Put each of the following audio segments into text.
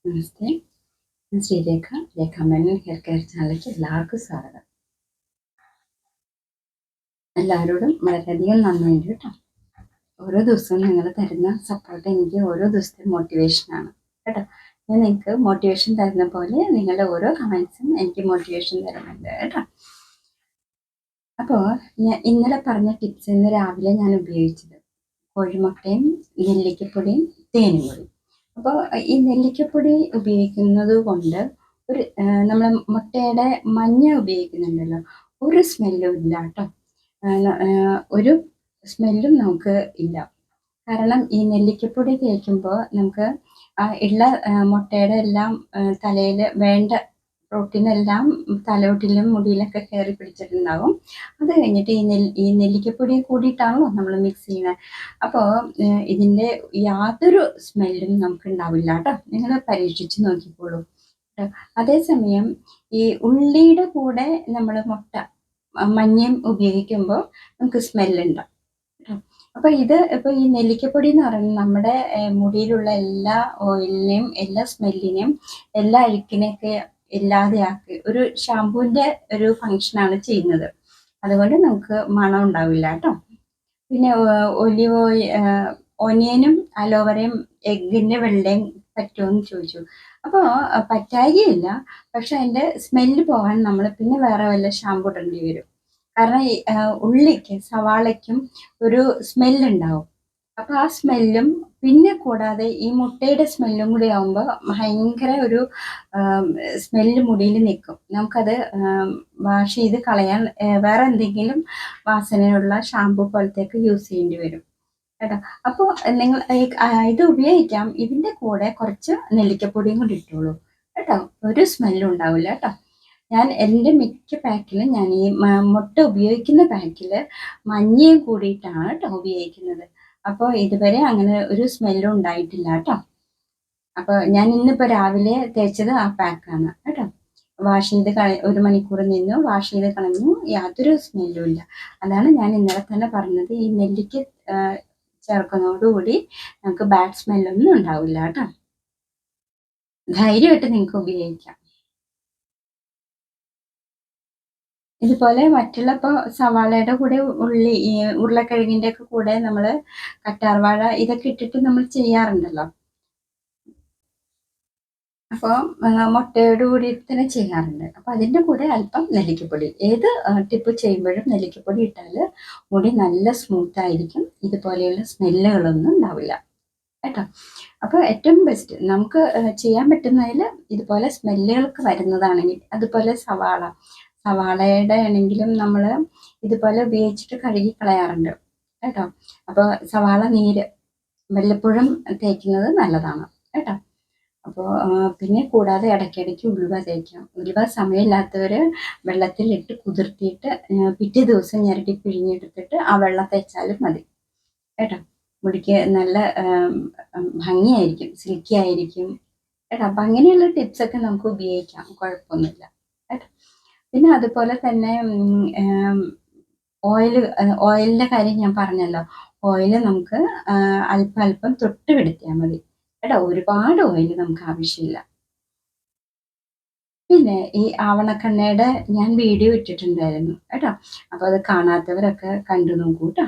നമസ്തേ. ഞാൻ ശ്രീരേഖ. രേഖ Menon hair care ചാനലിലേക്ക് എല്ലാവർക്കും സ്വാഗതം. എല്ലാവരോടും വളരെയധികം നന്ദിയുണ്ട് കേട്ടോ. ഓരോ ദിവസവും നിങ്ങൾ തരുന്ന സപ്പോർട്ട് എനിക്ക് ഓരോ ദിവസത്തെ മോട്ടിവേഷനാണ് കേട്ടോ. ഞാൻ നിങ്ങൾക്ക് മോട്ടിവേഷൻ തരുന്ന പോലെ നിങ്ങളുടെ ഓരോ കമൻസും എനിക്ക് മോട്ടിവേഷൻ തരുന്നുണ്ട് കേട്ടോ. അപ്പോൾ ഞാൻ ഇന്നലെ പറഞ്ഞ ടിപ്സ് ഇന്ന് രാവിലെ ഞാൻ ഉപയോഗിച്ചത് കോഴിമുട്ടയും നെല്ലിക്കപ്പൊടിയും തേനും കൂടി. അപ്പോൾ ഈ നെല്ലിക്കപ്പൊടി ഉപയോഗിക്കുന്നത് കൊണ്ട് നമ്മൾ മുട്ടയുടെ മഞ്ഞ ഉപയോഗിക്കുന്നുണ്ടല്ലോ, ഒരു സ്മെല്ലും ഇല്ല കേട്ടോ. ഒരു സ്മെല്ലും നമുക്ക് ഇല്ല. കാരണം ഈ നെല്ലിക്കപ്പൊടി തേക്കുമ്പോൾ നമുക്ക് ഉള്ള മുട്ടയുടെ എല്ലാം തലയിൽ വേണ്ട പ്രോട്ടീനെല്ലാം തലയോട്ടിലും മുടിയിലൊക്കെ കയറി പിടിച്ചിട്ടുണ്ടാവും. അത് കഴിഞ്ഞിട്ട് ഈ നെല്ലിക്കപ്പൊടി കൂടിയിട്ടാണല്ലോ നമ്മൾ മിക്സ് ചെയ്യുന്നത്. അപ്പോൾ ഇതിൻ്റെ യാതൊരു സ്മെല്ലും നമുക്ക് ഉണ്ടാവില്ല കേട്ടോ. നിങ്ങൾ പരീക്ഷിച്ച് നോക്കിക്കോളൂ. അതേസമയം ഈ ഉള്ളിയുടെ കൂടെ നമ്മൾ മഞ്ഞയും ഉപയോഗിക്കുമ്പോൾ നമുക്ക് സ്മെല്ലുണ്ടാവും. അപ്പോൾ ഇപ്പോൾ ഈ നെല്ലിക്കപ്പൊടി എന്ന് പറയുന്നത് നമ്മുടെ മുടിയിലുള്ള എല്ലാ ഓയിലിനെയും എല്ലാ സ്മെല്ലിനെയും എല്ലാ അഴുക്കിനെയൊക്കെ ഇല്ലാതെയാക്കി ഒരു ഷാമ്പൂവിൻ്റെ ഒരു ഫങ്ഷനാണ് ചെയ്യുന്നത്. അതുകൊണ്ട് നമുക്ക് മണം ഉണ്ടാവില്ല കേട്ടോ. പിന്നെ ഒലിവ് ഓനിയനും അലോവരയും എഗ്ഗിൻ്റെ വെള്ളയും പറ്റുമോ എന്ന് ചോദിച്ചു. അപ്പോൾ പറ്റായികയില്ല, പക്ഷെ അതിൻ്റെ സ്മെല്ല് പോകാൻ നമ്മൾ പിന്നെ വേറെ വല്ല ഷാമ്പൂ ഇടേണ്ടി വരും. കാരണം ഉള്ളിക്ക് സവാളയ്ക്കും ഒരു സ്മെല്ലുണ്ടാവും. അപ്പോൾ ആ സ്മെല്ലും പിന്നെ കൂടാതെ ഈ മുട്ടയുടെ സ്മെല്ലും കൂടി ആകുമ്പോൾ ഭയങ്കര ഒരു സ്മെല്ല് മുടിയിൽ നിൽക്കും. നമുക്കത് വാഷ് ചെയ്ത് കളയാൻ വേറെ എന്തെങ്കിലും വാസനയുള്ള ഷാമ്പൂ പോലത്തേക്ക് യൂസ് ചെയ്യേണ്ടി വരും കേട്ടോ. അപ്പോൾ നിങ്ങൾ ഇത് ഉപയോഗിക്കാം. ഇതിൻ്റെ കൂടെ കുറച്ച് നെല്ലിക്കപ്പൊടിയും കൂടി ഇട്ടോളൂ കേട്ടോ. ഒരു സ്മെല്ലും ഉണ്ടാവില്ല കേട്ടോ. ഞാൻ എൻ്റെ മിക്ക പാക്കിലും ഞാൻ ഈ മുട്ട ഉപയോഗിക്കുന്ന പാക്കിൽ മഞ്ഞയും കൂടിയിട്ടാണ് കേട്ടോ ഉപയോഗിക്കുന്നത്. അപ്പോൾ ഇതുവരെ അങ്ങനെ ഒരു സ്മെല്ലും ഉണ്ടായിട്ടില്ല കേട്ടോ. അപ്പോൾ ഞാൻ ഇന്നിപ്പോൾ രാവിലെ തേച്ചത് ആ പാക്കാണ് കേട്ടോ. വാഷ് ചെയ്ത് 1 മണിക്കൂർ നിന്നു, വാഷ് ചെയ്ത് കളഞ്ഞു, യാതൊരു സ്മെല്ലും ഇല്ല. അതാണ് ഞാൻ ഇന്നലെ തന്നെ പറഞ്ഞത്, ഈ നെല്ലിക്ക ചേർക്കുന്നതോടുകൂടി നമുക്ക് ബാഡ് സ്മെല്ലൊന്നും ഉണ്ടാവില്ല കേട്ടോ. ധൈര്യമായിട്ട് നിങ്ങൾക്ക് ഉപയോഗിക്കാം. ഇതുപോലെ മറ്റുള്ള ഇപ്പോൾ സവാളയുടെ കൂടെ ഉള്ളി, ഈ ഉരുളക്കിഴങ്ങിൻ്റെ ഒക്കെ കൂടെ നമ്മൾ കറ്റാർവാഴ ഇതൊക്കെ ഇട്ടിട്ട് നമ്മൾ ചെയ്യാറുണ്ടല്ലോ. അപ്പോൾ മുട്ടയോട് കൂടി തന്നെ ചെയ്യാറുണ്ട്. അപ്പോൾ അതിൻ്റെ കൂടെ അല്പം നെല്ലിക്കപ്പൊടി. ഏത് ടിപ്പ് ചെയ്യുമ്പോഴും നെല്ലിക്കപ്പൊടി ഇട്ടാൽ മുടി നല്ല സ്മൂത്ത് ആയിരിക്കും. ഇതുപോലെയുള്ള സ്മെല്ലുകളൊന്നും ഉണ്ടാവില്ല കേട്ടോ. അപ്പോൾ ഏറ്റവും ബെസ്റ്റ് നമുക്ക് ചെയ്യാൻ പറ്റുന്നതിൽ ഇതുപോലെ സ്മെല്ലുകൾക്ക് വരുന്നതാണെങ്കിൽ, അതുപോലെ സവാളയുടെ ആണെങ്കിലും നമ്മൾ ഇതുപോലെ ഉപയോഗിച്ചിട്ട് കഴുകി കളയാറുണ്ട് കേട്ടോ. അപ്പോൾ സവാള നീര് വല്ലപ്പോഴും തേക്കുന്നത് നല്ലതാണ് കേട്ടോ. അപ്പോൾ പിന്നെ കൂടാതെ ഇടയ്ക്കിടയ്ക്ക് ഉലുവ തേക്കാം. ഉലുവ സമയമില്ലാത്തവർ വെള്ളത്തിലിട്ട് കുതിർത്തിയിട്ട് പിറ്റേ ദിവസം ഞെരടി പിഴിഞ്ഞെടുത്തിട്ട് ആ വെള്ളം തേച്ചാലും മതി കേട്ടോ. മുടിക്ക് നല്ല ഭംഗിയായിരിക്കും, സിൽക്കി ആയിരിക്കും കേട്ടോ. അപ്പം അങ്ങനെയുള്ള ടിപ്സൊക്കെ നമുക്ക് ഉപയോഗിക്കാം, കുഴപ്പമൊന്നുമില്ല കേട്ടോ. പിന്നെ അതുപോലെ തന്നെ ഓയിലിൻ്റെ കാര്യം ഞാൻ പറഞ്ഞല്ലോ. ഓയിൽ നമുക്ക് അല്പം തൊട്ട് പിടിച്ചാൽ മതി കേട്ടോ. ഒരുപാട് ഓയിൽ നമുക്ക് ആവശ്യമില്ല. പിന്നെ ഈ ആവണക്കെണ്ണയുടെ ഞാൻ വീഡിയോ ഇട്ടിട്ടുണ്ടായിരുന്നു കേട്ടോ. അപ്പോൾ അത് കാണാത്തവരൊക്കെ കണ്ടു നോക്കൂ കേട്ടോ.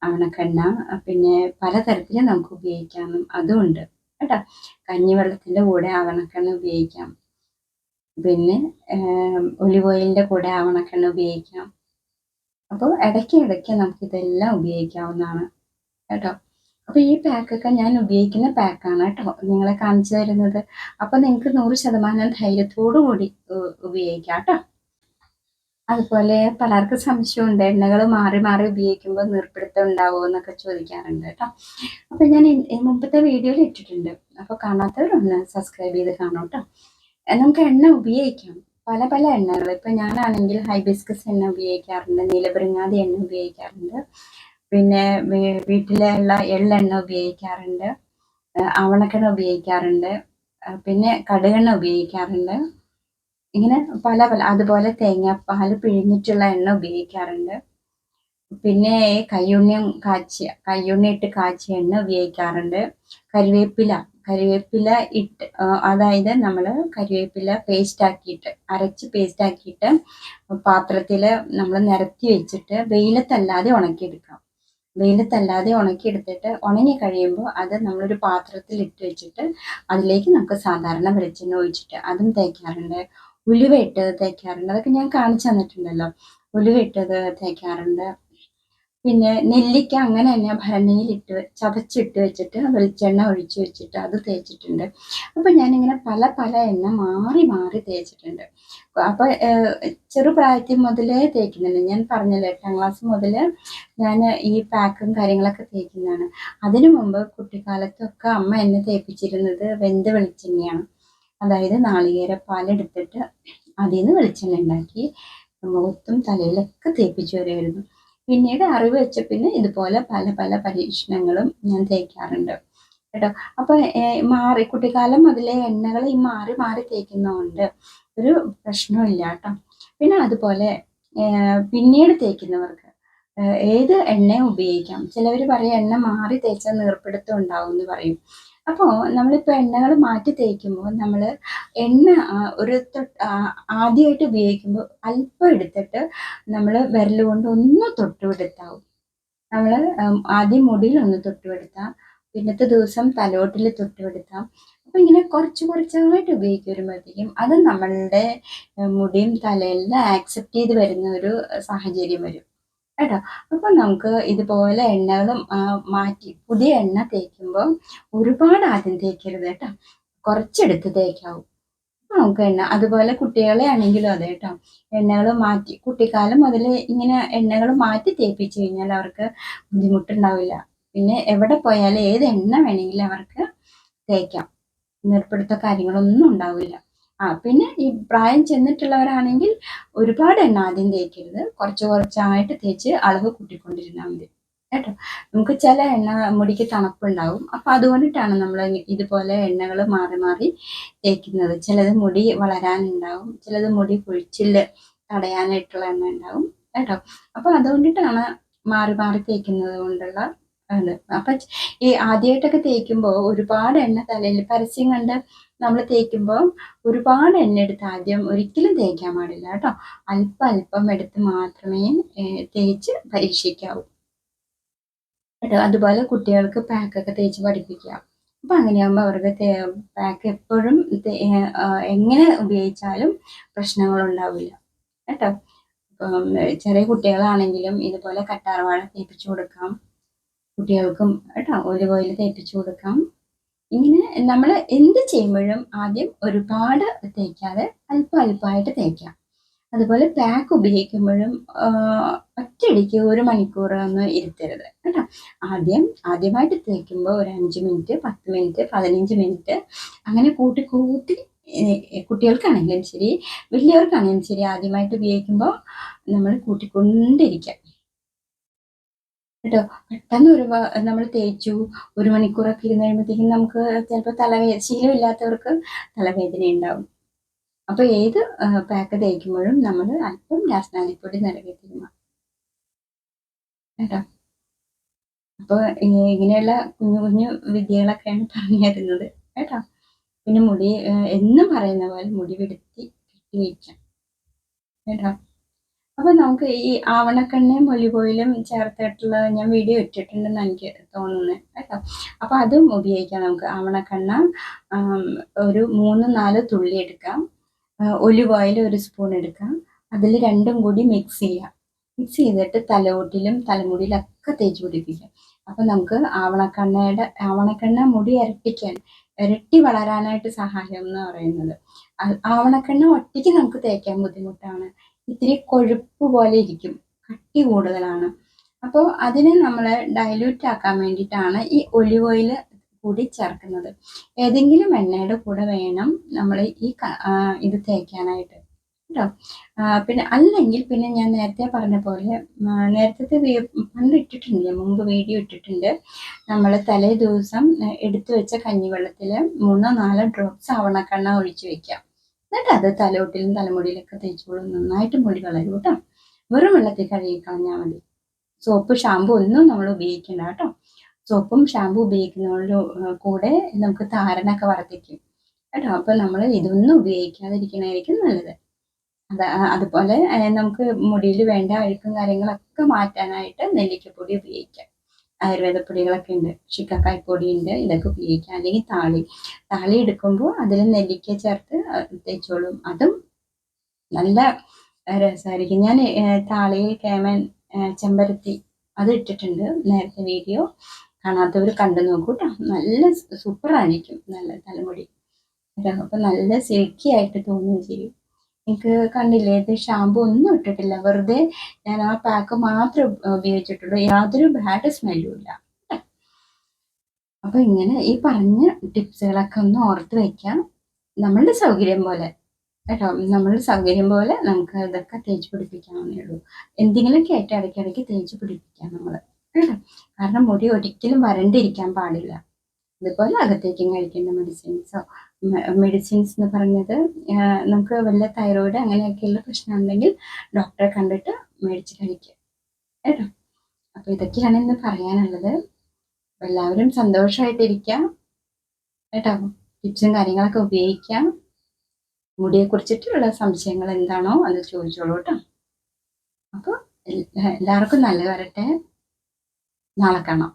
ആവണക്കെണ്ണ പിന്നെ പലതരത്തിൽ നമുക്ക് ഉപയോഗിക്കാം, അതുമുണ്ട് കേട്ടോ. കഞ്ഞിവെള്ളത്തിൻ്റെ കൂടെ ആവണക്കെണ്ണ ഉപയോഗിക്കാം. പിന്നെ ഒലിവ് ഓയിലിൻ്റെ കൂടെ ആവണക്കെണ്ണ ഉപയോഗിക്കാം. അപ്പോൾ ഇടയ്ക്ക് നമുക്കിതെല്ലാം ഉപയോഗിക്കാവുന്നതാണ് കേട്ടോ. അപ്പോൾ ഈ പാക്കൊക്കെ ഞാൻ ഉപയോഗിക്കുന്ന പാക്കാണ് കേട്ടോ നിങ്ങളെ കാണിച്ചു തരുന്നത്. അപ്പോൾ നിങ്ങൾക്ക് 100% ധൈര്യത്തോടു കൂടി ഉപയോഗിക്കാം കേട്ടോ. അതുപോലെ പലർക്കും സംശയമുണ്ട്, എണ്ണകൾ മാറി മാറി ഉപയോഗിക്കുമ്പോൾ നീർപ്പിടുത്തം ഉണ്ടാവുമോ എന്നൊക്കെ ചോദിക്കാറുണ്ട് കേട്ടോ. അപ്പോൾ ഞാൻ മുമ്പത്തെ വീഡിയോയിൽ ഇട്ടിട്ടുണ്ട്. അപ്പോൾ കാണാത്തവരൊന്ന് സബ്സ്ക്രൈബ് ചെയ്ത് കാണും കേട്ടോ. നമുക്ക് എണ്ണ ഉപയോഗിക്കാം, പല എണ്ണകൾ. ഇപ്പം ഞാനാണെങ്കിൽ ഹൈബിസ്കസ് എണ്ണ ഉപയോഗിക്കാറുണ്ട്, നീലബൃങ്ങാതി എണ്ണ ഉപയോഗിക്കാറുണ്ട്, പിന്നെ വീട്ടിലുള്ള എള്ളെണ്ണ ഉപയോഗിക്കാറുണ്ട്, ആവണക്കെണ്ണ ഉപയോഗിക്കാറുണ്ട്, പിന്നെ കടുകെണ്ണ ഉപയോഗിക്കാറുണ്ട്. ഇങ്ങനെ പല അതുപോലെ തേങ്ങാപ്പാൽ പിഴിഞ്ഞിട്ടുള്ള എണ്ണ ഉപയോഗിക്കാറുണ്ട്. പിന്നെ കയ്യുണ്ണി ഇട്ട് കാച്ചിയ എണ്ണ ഉപയോഗിക്കാറുണ്ട്. കരിവേപ്പില കരിവേപ്പില ഇട്ട് അതായത് നമ്മൾ കരിവേപ്പില പേസ്റ്റാക്കിയിട്ട് അരച്ച് പേസ്റ്റാക്കിയിട്ട് പാത്രത്തിൽ നമ്മൾ നിരത്തി വെച്ചിട്ട് വെയിലത്തല്ലാതെ ഉണക്കിയെടുക്കാം. വെയിലത്തല്ലാതെ ഉണക്കിയെടുത്തിട്ട് ഉണങ്ങി കഴിയുമ്പോൾ അത് നമ്മളൊരു പാത്രത്തിൽ ഇട്ട് വെച്ചിട്ട് അതിലേക്ക് നമുക്ക് സാധാരണ വെളിച്ചെണ്ണ ഒഴിച്ചിട്ട് അതും തേക്കാറുണ്ട്. ഉലുവ ഇട്ട് തേക്കാറുണ്ട്. അതൊക്കെ ഞാൻ കാണിച്ചു തന്നിട്ടുണ്ടല്ലോ. ഉലുവ ഇട്ടത് തേക്കാറുണ്ട്. പിന്നെ നെല്ലിക്ക അങ്ങനെ തന്നെ ഭരണിയിലിട്ട് ചതച്ചിട്ട് വെച്ചിട്ട് വെളിച്ചെണ്ണ ഒഴിച്ച് വെച്ചിട്ട് അത് തേച്ചിട്ടുണ്ട്. അപ്പം ഞാനിങ്ങനെ പല പല എണ്ണ മാറി മാറി തേച്ചിട്ടുണ്ട്. അപ്പോൾ ചെറുപ്രായത്തിൽ മുതലേ തേക്കുന്നുണ്ട്. ഞാൻ പറഞ്ഞല്ലോ 8ാം ക്ലാസ് മുതൽ ഞാൻ ഈ പാക്കും കാര്യങ്ങളൊക്കെ തേക്കുന്നതാണ്. അതിനു മുമ്പ് കുട്ടിക്കാലത്തൊക്കെ അമ്മ എന്നെ തേപ്പിച്ചിരുന്നത് വെന്ത വെളിച്ചെണ്ണയാണ്. അതായത് നാളികേരപ്പാലെടുത്തിട്ട് അതിൽ നിന്ന് വെളിച്ചെണ്ണ ഉണ്ടാക്കി മുഖത്തും തലയിലൊക്കെ തേപ്പിച്ചു വരുമായിരുന്നു. പിന്നീട് അറിവ് വെച്ച പിന്നെ ഇതുപോലെ പല പല പരീക്ഷണങ്ങളും ഞാൻ തേക്കാറുണ്ട് കേട്ടോ. അപ്പോൾ കുട്ടിക്കാലം മുതലേ എണ്ണകൾ ഈ മാറി മാറി തേക്കുന്നതുകൊണ്ട് ഒരു പ്രശ്നമില്ല കേട്ടോ. പിന്നെ അതുപോലെ പിന്നീട് തേക്കുന്നവർക്ക് ഏത് എണ്ണയും ഉപയോഗിക്കാം. ചിലവർ പറയും എണ്ണ മാറി തേച്ചാൽ നീർപ്പിടുത്തം ഉണ്ടാവും എന്ന് പറയും. അപ്പോൾ നമ്മളിപ്പോൾ എണ്ണകൾ മാറ്റി തേക്കുമ്പോൾ നമ്മൾ എണ്ണ ആദ്യമായിട്ട് ഉപയോഗിക്കുമ്പോൾ അല്പം എടുത്തിട്ട് നമ്മൾ വിരൽ കൊണ്ട് ഒന്ന് തൊട്ടുകൊടുത്താവും. നമ്മൾ ആദ്യം മുടിയിൽ ഒന്ന് തൊട്ടുകൊടുത്താൽ പിന്നത്തെ ദിവസം തലോട്ടിൽ തൊട്ടുകൊടുത്താം. അപ്പോൾ ഇങ്ങനെ കുറച്ച് കുറച്ചായിട്ട് ഉപയോഗിച്ച് വരുമ്പോഴത്തേക്കും അത് നമ്മളുടെ മുടിയും തലയെല്ലാം ആക്സെപ്റ്റ് ചെയ്ത് വരുന്ന ഒരു സാഹചര്യം വരും കേട്ടോ. അപ്പോൾ നമുക്ക് ഇതുപോലെ എണ്ണകളും മാറ്റി പുതിയ എണ്ണ തേക്കുമ്പോൾ ഒരുപാട് ആദ്യം തേക്കരുത് കേട്ടോ. കുറച്ചെടുത്ത് തേക്കാവും. നമുക്ക് എണ്ണ അതുപോലെ കുട്ടികളെ ആണെങ്കിലും അതെ കേട്ടോ. എണ്ണകൾ മാറ്റി കുട്ടിക്കാലം മുതൽ ഇങ്ങനെ എണ്ണകൾ മാറ്റി തേപ്പിച്ച് കഴിഞ്ഞാൽ അവർക്ക് ബുദ്ധിമുട്ടുണ്ടാവില്ല. പിന്നെ എവിടെ പോയാലും ഏത് എണ്ണ വേണമെങ്കിലും അവർക്ക് തേക്കാം. നീർപ്പിടുത്ത കാര്യങ്ങളൊന്നും ഉണ്ടാവില്ല. പിന്നെ ഈ പ്രായം ചെന്നിട്ടുള്ളവരാണെങ്കിൽ ഒരുപാട് എണ്ണ ആദ്യം തേക്കരുത്. കുറച്ച് കുറച്ചായിട്ട് തേച്ച് അളവ് കൂട്ടിക്കൊണ്ടിരുന്നാൽ മതി കേട്ടോ. നമുക്ക് ചില എണ്ണ മുടിക്ക് തണുപ്പുണ്ടാവും. അപ്പം അതുകൊണ്ടിട്ടാണ് നമ്മൾ ഇതുപോലെ എണ്ണകൾ മാറി മാറി തേക്കുന്നത്. ചിലത് മുടി വളരാനുണ്ടാവും, ചിലത് മുടി പൊഴിച്ചിൽ തടയാനായിട്ടുള്ള എണ്ണ ഉണ്ടാവും കേട്ടോ. അപ്പം അതുകൊണ്ടിട്ടാണ് മാറി മാറി തേക്കുന്നത് കൊണ്ടുള്ള അത്. അപ്പം ഈ ആദ്യമായിട്ടൊക്കെ തേക്കുമ്പോൾ ഒരുപാട് എണ്ണ തലയിൽ പരസ്യം കണ്ട് നമ്മൾ തേക്കുമ്പോൾ ഒരുപാട് എണ്ണ എടുത്ത് ആദ്യം ഒരിക്കലും തേക്കാൻ പാടില്ല കേട്ടോ. അല്പം അല്പം എടുത്ത് മാത്രമേ തേച്ച് പരീക്ഷിക്കാവൂ കേട്ടോ. അതുപോലെ കുട്ടികൾക്ക് പാക്കൊക്കെ തേച്ച് പഠിപ്പിക്കുക. അപ്പം അങ്ങനെയാകുമ്പോൾ അവർക്ക് പാക്ക് എപ്പോഴും എങ്ങനെ ഉപയോഗിച്ചാലും പ്രശ്നങ്ങളുണ്ടാവില്ല കേട്ടോ. ഇപ്പം ചെറിയ കുട്ടികളാണെങ്കിലും ഇതുപോലെ കറ്റാർവാഴ തേപ്പിച്ചു കൊടുക്കാം കുട്ടികൾക്കും കേട്ടോ. ഒലിവ് ഓയിൽ തേപ്പിച്ചു കൊടുക്കാം. ഇങ്ങനെ നമ്മൾ എന്ത് ചെയ്യുമ്പോഴും ആദ്യം ഒരുപാട് തേക്കാതെ അല്പം അല്പമായിട്ട് തേക്കാം. അതുപോലെ പാക്ക് ഉപയോഗിക്കുമ്പോഴും ഒറ്റയടിക്ക് 1 മണിക്കൂർ ഒന്നും ഇരുത്തരുത് കേട്ടോ. ആദ്യമായിട്ട് തേക്കുമ്പോൾ ഒരു 5 മിനിറ്റ് 10 മിനിറ്റ് 15 മിനിറ്റ് അങ്ങനെ കൂട്ടി കൂട്ടി കുട്ടികൾക്കാണെങ്കിലും ശരി വലിയവർക്കാണെങ്കിലും ശരി ആദ്യമായിട്ട് ഉപയോഗിക്കുമ്പോൾ നമ്മൾ കൂട്ടിക്കൊണ്ടിരിക്കാം കേട്ടോ. പെട്ടെന്ന് നമ്മൾ തേച്ചു 1 മണിക്കൂറൊക്കെ ഇരുന്ന് കഴിയുമ്പോഴത്തേക്കും നമുക്ക് ചിലപ്പോൾ ശീലമില്ലാത്തവർക്ക് തലവേദന ഉണ്ടാവും. അപ്പോൾ ഏത് പാക്ക് തേക്കുമ്പോഴും നമ്മൾ അല്പം രാസനാദിപ്പൊടി നിറയെ തിരുമാം കേട്ടോ. അപ്പോൾ ഇങ്ങനെയുള്ള കുഞ്ഞു കുഞ്ഞു വിദ്യകളൊക്കെയാണ് പറഞ്ഞു തരുന്നത് കേട്ടോ. പിന്നെ മുടി എന്നും പറയുന്ന പോലെ മുടി വെടുത്തി കെട്ടി വയ്ക്കാം കേട്ടോ. അപ്പോൾ നമുക്ക് ഈ ആവണക്കെണ്ണയും ഒലിവ് ഓയിലും ചേർത്തിട്ടുള്ള ഞാൻ വീഡിയോ ഇട്ടിട്ടുണ്ടെന്ന് എനിക്ക് തോന്നുന്നത് കേട്ടോ. അപ്പോൾ അതും ഉപയോഗിക്കാം നമുക്ക്. ആവണക്കെണ്ണ ഒരു 3-4 തുള്ളി എടുക്കാം. ഒലിവ് ഓയിൽ 1 സ്പൂൺ എടുക്കാം. അതിൽ രണ്ടും കൂടി മിക്സ് ചെയ്യാം. മിക്സ് ചെയ്തിട്ട് തലയോട്ടിലും തലമുടിയിലൊക്കെ തേച്ച് പിടിപ്പിക്കാം. അപ്പം നമുക്ക് ആവണക്കെണ്ണ മുടി ഇരട്ടി വളരാനായിട്ട് സഹായം എന്ന് പറയുന്നത്. ആവണക്കെണ്ണ ഒറ്റയ്ക്ക് നമുക്ക് തേക്കാൻ ബുദ്ധിമുട്ടാണ്. ഇത്തിരി കൊഴുപ്പ് പോലെ ഇരിക്കും, കട്ടി കൂടുതലാണ്. അപ്പോൾ അതിനെ നമ്മൾ ഡൈല്യൂട്ട് ആക്കാൻ വേണ്ടിയിട്ടാണ് ഈ ഒലിവ് ഓയിൽ കൂടി ചേർക്കുന്നത്. ഏതെങ്കിലും എണ്ണയുടെ കൂടെ വേണം നമ്മൾ ഇത് തേക്കാനായിട്ട് കേട്ടോ. പിന്നെ അല്ലെങ്കിൽ പിന്നെ ഞാൻ നേരത്തെ പറഞ്ഞ പോലെ നേരത്തെ പണ്ട് ഇട്ടിട്ടുണ്ട്, മുമ്പ് വീഡിയോ ഇട്ടിട്ടുണ്ട്. നമ്മൾ തലേ ദിവസം എടുത്തു വെച്ച കഞ്ഞിവെള്ളത്തിൽ 3-4 ഡ്രോപ്സ് ആവണക്കെണ്ണ ഒഴിച്ച് വെക്കാം. എന്നിട്ട് അത് തലയോട്ടിലും തലമുടിയിലൊക്കെ തേച്ചോളും. നന്നായിട്ട് മുടി വളരും കേട്ടോ. വെറും വെള്ളത്തിൽ കഴുകി കളഞ്ഞാൽ മതി. സോപ്പ് ഷാമ്പു ഒന്നും നമ്മൾ ഉപയോഗിക്കണ്ട കേട്ടോ. സോപ്പും ഷാമ്പു ഉപയോഗിക്കുന്നതോട് കൂടെ നമുക്ക് താരനൊക്കെ വർദ്ധിക്കും കേട്ടോ. അപ്പോൾ നമ്മൾ ഇതൊന്നും ഉപയോഗിക്കാതിരിക്കണതായിരിക്കും നല്ലത്. അതുപോലെ നമുക്ക് മുടിയിൽ വേണ്ട അഴുക്കും കാര്യങ്ങളൊക്കെ മാറ്റാനായിട്ട് നെല്ലിക്കപ്പൊടി ഉപയോഗിക്കാം. ആയുർവേദ പൊടികളൊക്കെ ഉണ്ട്, ശിക്കാക്കായപ്പൊടി ഉണ്ട്, ഇതൊക്കെ ഉപയോഗിക്കാം. അല്ലെങ്കിൽ താളി എടുക്കുമ്പോൾ അതിൽ നെല്ലിക്ക ചേർത്ത് തേച്ചോളും. അതും നല്ല രസമായിരിക്കും. ഞാൻ താളിയിൽ കേമൻ, ചെമ്പരത്തി അത് ഇട്ടിട്ടുണ്ട് നേരത്തെ വീഡിയോ. കാണാത്തവർ കണ്ടു നോക്കൂ കേട്ടോ. നല്ല സൂപ്പറായിരിക്കും, നല്ല തലമുടി. അപ്പം നല്ല സിൽക്കി ആയിട്ട് തോന്നുകയും ചെയ്യും. എനിക്ക് കണ്ടില്ലേ, ഇത് ഷാമ്പു ഒന്നും ഇട്ടിട്ടില്ല, വെറുതെ ഞാൻ ആ പാക്ക് മാത്രം ഉപയോഗിച്ചിട്ടുള്ളൂ. യാതൊരു ബാഡ് സ്മെല്ലും ഇല്ല. അപ്പൊ ഇങ്ങനെ ഈ പറഞ്ഞ ടിപ്സുകളൊക്കെ ഒന്ന് ഓർത്ത് വെക്കാം. നമ്മളുടെ സൗകര്യം പോലെ കേട്ടോ, നമ്മളുടെ സൗകര്യം പോലെ നമുക്ക് ഇതൊക്കെ തേച്ച് പിടിപ്പിക്കാവുന്നേ ഉള്ളൂ. എന്തെങ്കിലുമൊക്കെ ആയിട്ട് ഇടയ്ക്കിടയ്ക്ക് തേച്ച് പിടിപ്പിക്കാം നമ്മൾ കേട്ടോ. കാരണം മുടി ഒരിക്കലും വരണ്ടിരിക്കാൻ പാടില്ല. അതുപോലെ അകത്തേക്കും കഴിക്കേണ്ട മെഡിസിൻസ് എന്ന് പറഞ്ഞത് നമുക്ക് വല്ല തൈറോയിഡ് അങ്ങനെയൊക്കെയുള്ള പ്രശ്നം ഉണ്ടെങ്കിൽ ഡോക്ടറെ കണ്ടിട്ട് മേടിച്ച് കഴിക്കുക കേട്ടോ. അപ്പോൾ ഇതൊക്കെയാണ് ഇന്ന് പറയാനുള്ളത്. എല്ലാവരും സന്തോഷമായിട്ടിരിക്കാം കേട്ടോ. ടിപ്സും കാര്യങ്ങളൊക്കെ ഉപയോഗിക്കാം. മുടിയെ കുറിച്ചിട്ടുള്ള സംശയങ്ങൾ എന്താണോ അത് ചോദിച്ചോളൂ കേട്ടോ. അപ്പോൾ എല്ലാവർക്കും നല്ലത് വരട്ടെ. നാളെ കാണാം.